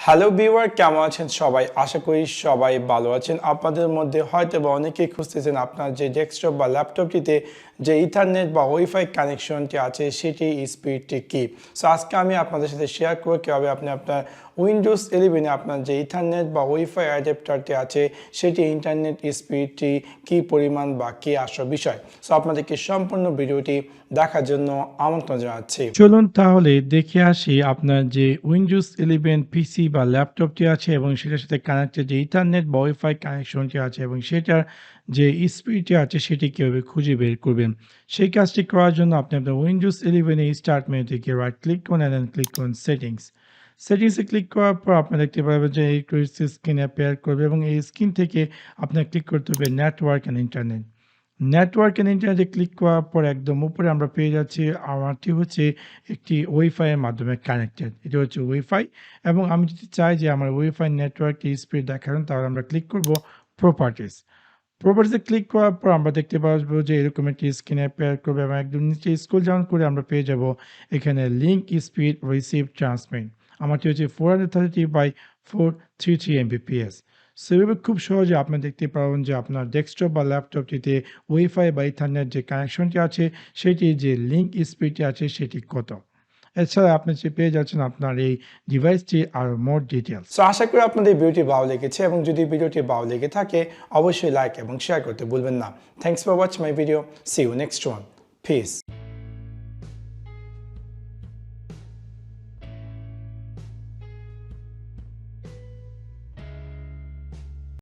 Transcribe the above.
Hello viewer, কেমন আছেন সবাই? আশা করি সবাই ভালো আছেন। আপনাদের মধ্যে হয়তো বা অনেকেই খুঁজতেছেন আপনার যে ডেস্কটপ বা ল্যাপটপটিতে যে ইথারনেট বা ওয়াইফাই কানেকশনটি আছে সেটি স্পিডটি কী। সো আজকে আমি আপনাদের সাথে শেয়ার করব কীভাবে আপনি আপনার উইন্ডোজ 11-এ আপনার যে ইথারনেট বা ওয়াইফাই অ্যাডাপ্টারটি আছে সেটি ইন্টারনেট স্পিডটি কী পরিমাণ বা কী আসল বিষয়। সো আপনাদেরকে সম্পূর্ণ ভিডিওটি দেখার জন্য আমন্ত্রণ জানাচ্ছি। চলুন তাহলে দেখে আসি আপনার যে উইন্ডোজ 11 পিসি বা ল্যাপটপটি আছে এবং সেটার সাথে কানেক্টেড যে ইথারনেট বা ওয়াইফাই কানেকশনটি আছে এবং সেটার যে স্পিডটি আছে সেটি কীভাবে খুঁজে বের করবেন। সেই কাজটি করার জন্য আপনি আপনার উইন্ডোজ 11 স্টার্ট মেনু থেকে রাইট ক্লিক করুন অ্যান্ড ক্লিক করুন সেটিংসে ক্লিক করার পর আপনি দেখতে পাবেন যে এই স্ক্রিন অ্যাপিয়ার করবে এবং এই স্ক্রিন থেকে আপনার ক্লিক করতে হবে নেটওয়ার্ক অ্যান্ড ইন্টারনেটে ক্লিক করার পর একদম উপরে আমরা পেয়ে যাচ্ছি আমারটি হচ্ছে একটি ওয়াইফাই এর মাধ্যমে কানেক্টেড। এটা হচ্ছে ওয়াইফাই এবং আমি যদি চাই যে আমার ওয়াইফাই নেটওয়ার্কের স্পিড দেখাবেন তাহলে আমরা ক্লিক করব প্রপার্টিসে ক্লিক করার পর আমরা দেখতে পাবো যে এরকম একটি স্ক্রিন অ্যাপিয়ার করবে এবং একদম নিচে স্ক্রল ডাউন করে আমরা পেয়ে যাব এখানে লিঙ্ক স্পিড রিসিভ ট্রান্সমিট। আমারটি হচ্ছে 430/433 Mbps। সো এভাবে খুব সহজে আপনি দেখতে পাবেন যে আপনার ডেস্কটপ বা ল্যাপটপটিতে ওয়াইফাই বা ইথারনেট যে কানেকশনটি আছে সেটি যে লিঙ্ক স্পিডটি আছে সেটি কত। এছাড়া আপনি যে পেয়ে যাচ্ছেন আপনার এই ডিভাইসটি আর মোর ডিটেলস। সো আশা করি আপনাদের ভিডিওটি ভালো লেগেছে এবং যদি ভিডিওটি ভালো লেগে থাকে অবশ্যই লাইক এবং শেয়ার করতে ভুলবেন না। Thanks for watching my video. See you next one. Piece.